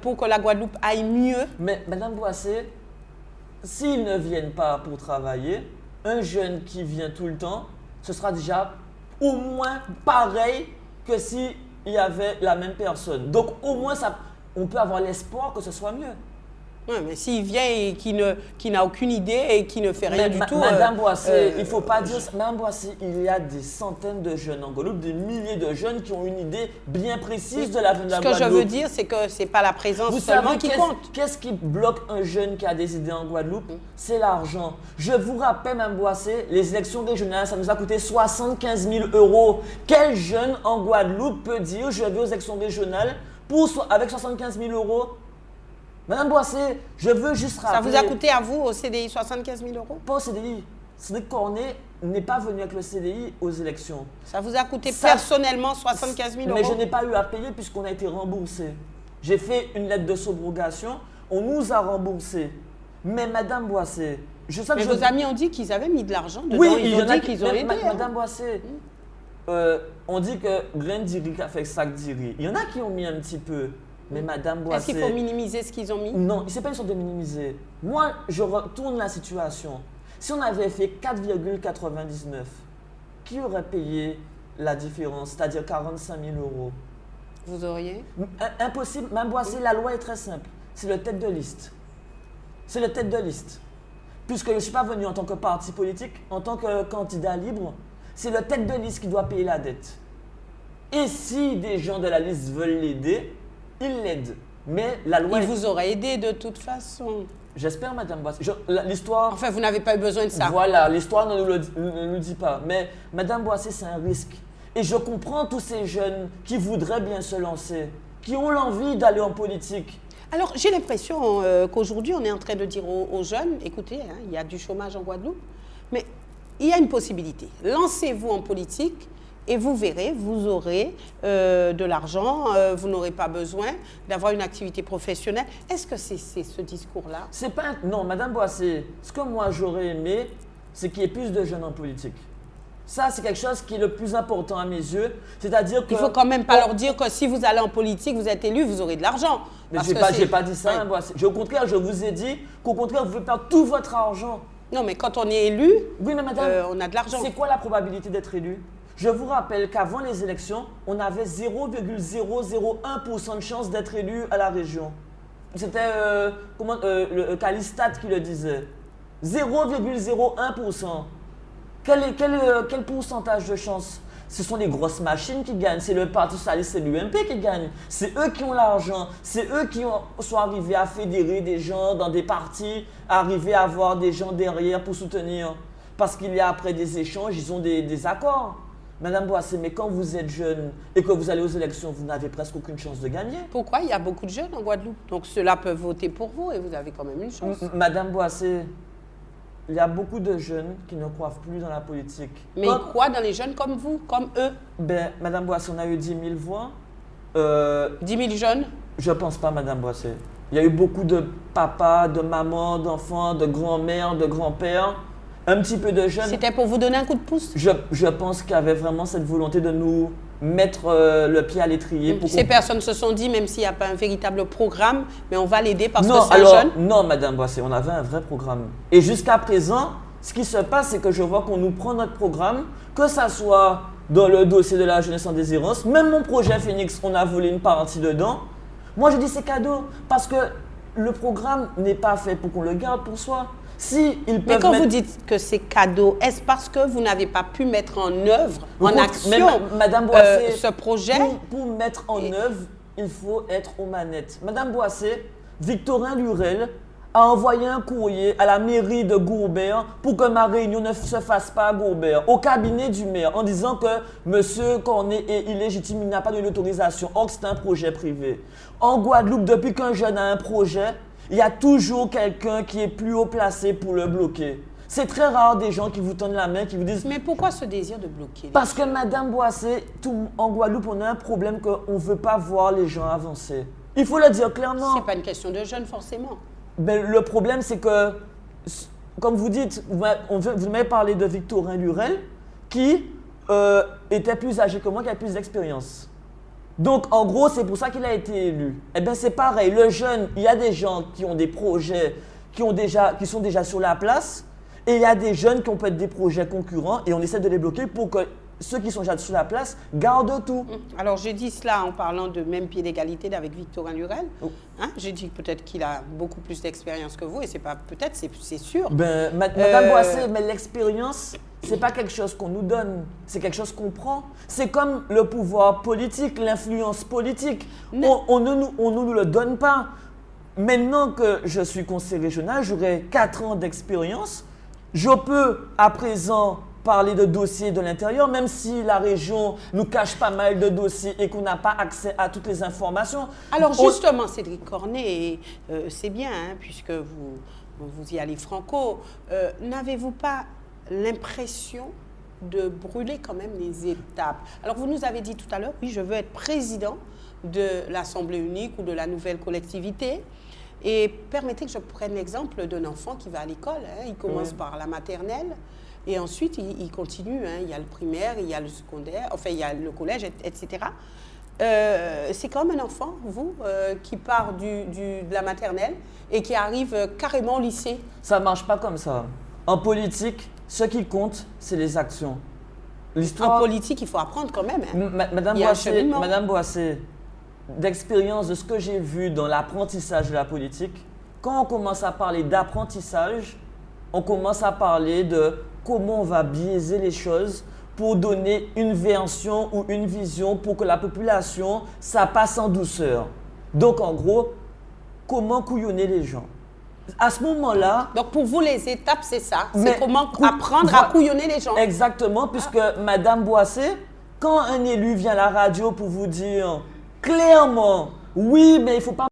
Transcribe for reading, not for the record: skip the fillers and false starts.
pour que la Guadeloupe aille mieux. Mais Madame Boissé, s'ils ne viennent pas pour travailler, un jeune qui vient tout le temps, ce sera déjà au moins pareil que s'il y avait la même personne. Donc au moins, on peut avoir l'espoir que ce soit mieux. Oui, mais s'il vient et qui n'a aucune idée et qui ne fait rien du tout… Madame Boissé, il ne faut pas dire ça. Madame Boissé, il y a des centaines de jeunes en Guadeloupe, des milliers de jeunes qui ont une idée bien précise de l'avenir de la Guadeloupe. Ce que je veux dire, c'est que ce n'est pas la présence seulement qui compte. Qu'est-ce qui bloque un jeune qui a des idées en Guadeloupe? C'est l'argent. Je vous rappelle, Madame Boissé, les élections régionales, ça nous a coûté 75 000 €. Quel jeune en Guadeloupe peut dire je vais aux élections régionales avec 75 000 €? Madame Boissé, je veux juste rappeler… Ça vous a coûté à vous au CDI 75 000 €? Pas au CDI. Cédric Cornet n'est pas venu avec le CDI aux élections. Ça vous a coûté personnellement 75 000 €? Mais je n'ai pas eu à payer puisqu'on a été remboursé. J'ai fait une lettre de subrogation, on nous a remboursé. Mais Madame Boissé, vos amis ont dit qu'ils avaient mis de l'argent dedans. Oui, ils ont dit qu'ils auraient aidé. Madame Boissé, on dit que Grain d'Iri a fait sac d'Iri. Il y en a qui ont mis un petit peu. Mais Madame Boissé… Est-ce qu'il faut minimiser ce qu'ils ont mis? Non, ce n'est pas une sorte de minimiser. Moi, je retourne la situation. Si on avait fait 4,99, qui aurait payé la différence, c'est-à-dire 45 000 €? Vous auriez? Impossible. Madame Boissé, la loi est très simple. C'est le tête de liste. C'est le tête de liste. Puisque je ne suis pas venu en tant que parti politique, en tant que candidat libre, c'est le tête de liste qui doit payer la dette. Et si des gens de la liste veulent l'aider, il l'aide. Mais la loi… Il vous aurait aidé de toute façon. J'espère, Madame Boissé. L'histoire… Enfin, vous n'avez pas eu besoin de ça. Voilà, l'histoire ne nous dit pas. Mais Madame Boissé, c'est un risque. Et je comprends tous ces jeunes qui voudraient bien se lancer, qui ont l'envie d'aller en politique. Alors, j'ai l'impression qu'aujourd'hui, on est en train de dire aux jeunes, écoutez, hein, il y a du chômage en Guadeloupe, mais il y a une possibilité. Lancez-vous en politique. Et vous verrez, vous aurez de l'argent, vous n'aurez pas besoin d'avoir une activité professionnelle. Est-ce que c'est ce discours-là? C'est pas… Non, Madame Boissé, ce que moi j'aurais aimé, c'est qu'il y ait plus de jeunes en politique. Ça, c'est quelque chose qui est le plus important à mes yeux. C'est-à-dire que… Il ne faut quand même pas leur dire que si vous allez en politique, vous êtes élu, vous aurez de l'argent. Mais je n'ai pas dit ça, Madame Boissé. Au contraire, je vous ai dit qu'au contraire, vous pouvez perdre tout votre argent. Non, mais quand on est élu, oui, mais madame, on a de l'argent. C'est quoi la probabilité d'être élu? Je vous rappelle qu'avant les élections, on avait 0,001% de chance d'être élu à la région. C'était le Calistat qui le disait. 0,01%. Quel pourcentage de chance? Ce sont les grosses machines qui gagnent. C'est le Parti socialiste, c'est l'UMP qui gagne. C'est eux qui ont l'argent. C'est eux qui sont arrivés à fédérer des gens dans des partis, arriver à avoir des gens derrière pour soutenir. Parce qu'il y a après des échanges, ils ont des accords. Madame Boissé, mais quand vous êtes jeune et que vous allez aux élections, vous n'avez presque aucune chance de gagner. Pourquoi? Il y a beaucoup de jeunes en Guadeloupe. Donc ceux-là peuvent voter pour vous et vous avez quand même une chance. Madame Boissé, il y a beaucoup de jeunes qui ne croient plus dans la politique. Mais ils croient dans les jeunes comme vous, comme eux. Ben, Madame Boissé, on a eu 10 000 voix. 10 000 jeunes? Je ne pense pas, Madame Boissé. Il y a eu beaucoup de papas, de mamans, d'enfants, de grands-mères, de grands-pères. Un petit peu de jeunes. C'était pour vous donner un coup de pouce? Je pense qu'il y avait vraiment cette volonté de nous mettre le pied à l'étrier. Ces personnes se sont dit, même s'il n'y a pas un véritable programme, mais on va l'aider parce que c'est un jeune? Non, Madame Boissé, on avait un vrai programme. Et jusqu'à présent, ce qui se passe, c'est que je vois qu'on nous prend notre programme, que ça soit dans le dossier de la jeunesse en déshérence, même mon projet Phoenix, on a volé une partie dedans. Moi, je dis c'est cadeau parce que le programme n'est pas fait pour qu'on le garde pour soi. Mais quand vous dites que c'est cadeau, est-ce parce que vous n'avez pas pu mettre en œuvre, en action, Madame Boissé, ce projet? Pour mettre en œuvre, il faut être aux manettes. Madame Boissé, Victorin Lurel a envoyé un courrier à la mairie de Gourbert pour que ma réunion ne se fasse pas à Gourbert, au cabinet du maire, en disant que monsieur Cornet est illégitime, il n'a pas de l'autorisation. Or, c'est un projet privé. En Guadeloupe, depuis qu'un jeune a un projet, il y a toujours quelqu'un qui est plus haut placé pour le bloquer. C'est très rare des gens qui vous tendent la main, qui vous disent… Mais pourquoi ce désir de bloquer? Parce que Madame Boissé, en Guadeloupe, on a un problème qu'on ne veut pas voir les gens avancer. Il faut le dire clairement. Ce n'est pas une question de jeunes forcément. Mais le problème, c'est que, comme vous dites, vous m'avez parlé de Victorin Lurel, qui était plus âgé que moi, qui a plus d'expérience. Donc, en gros, c'est pour ça qu'il a été élu. Eh bien, c'est pareil. Le jeune, il y a des gens qui ont des projets qui sont déjà sur la place, et il y a des jeunes qui ont peut-être des projets concurrents, et on essaie de les bloquer pour que ceux qui sont déjà sur la place gardent tout. Alors, j'ai dit cela en parlant de même pied d'égalité avec Victorin Lurel. Oh. Hein, j'ai dit peut-être qu'il a beaucoup plus d'expérience que vous, et c'est pas peut-être, c'est sûr. Ben, Madame Boissé, mais l'expérience, c'est pas quelque chose qu'on nous donne, c'est quelque chose qu'on prend. C'est comme le pouvoir politique, l'influence politique. On ne nous le donne pas. Maintenant que je suis conseiller régional, j'aurai 4 ans d'expérience. Je peux à présent parler de dossiers de l'intérieur, même si la région nous cache pas mal de dossiers et qu'on n'a pas accès à toutes les informations. Alors justement, Cédric Cornet, c'est bien, hein, puisque vous y allez franco, n'avez-vous pas l'impression de brûler quand même les étapes? Alors vous nous avez dit tout à l'heure, oui, je veux être président de l'Assemblée unique ou de la nouvelle collectivité. Et permettez que je prenne l'exemple d'un enfant qui va à l'école. Hein. Il commence par la maternelle et ensuite il continue. Hein. Il y a le primaire, il y a le secondaire, enfin il y a le collège, etc. C'est comme un enfant, vous, qui part de la maternelle et qui arrive carrément au lycée. Ça ne marche pas comme ça. En politique, ce qui compte, c'est les actions. En politique, il faut apprendre quand même. Hein. Madame Boissé, d'expérience de ce que j'ai vu dans l'apprentissage de la politique, quand on commence à parler d'apprentissage, on commence à parler de comment on va biaiser les choses pour donner une version ou une vision pour que la population, ça passe en douceur. Donc en gros, comment couillonner les gens. À ce moment-là... Donc pour vous, les étapes, c'est ça. C'est comment apprendre à couillonner les gens. Exactement, puisque Madame Boissé, quand un élu vient à la radio pour vous dire clairement, oui, mais il ne faut pas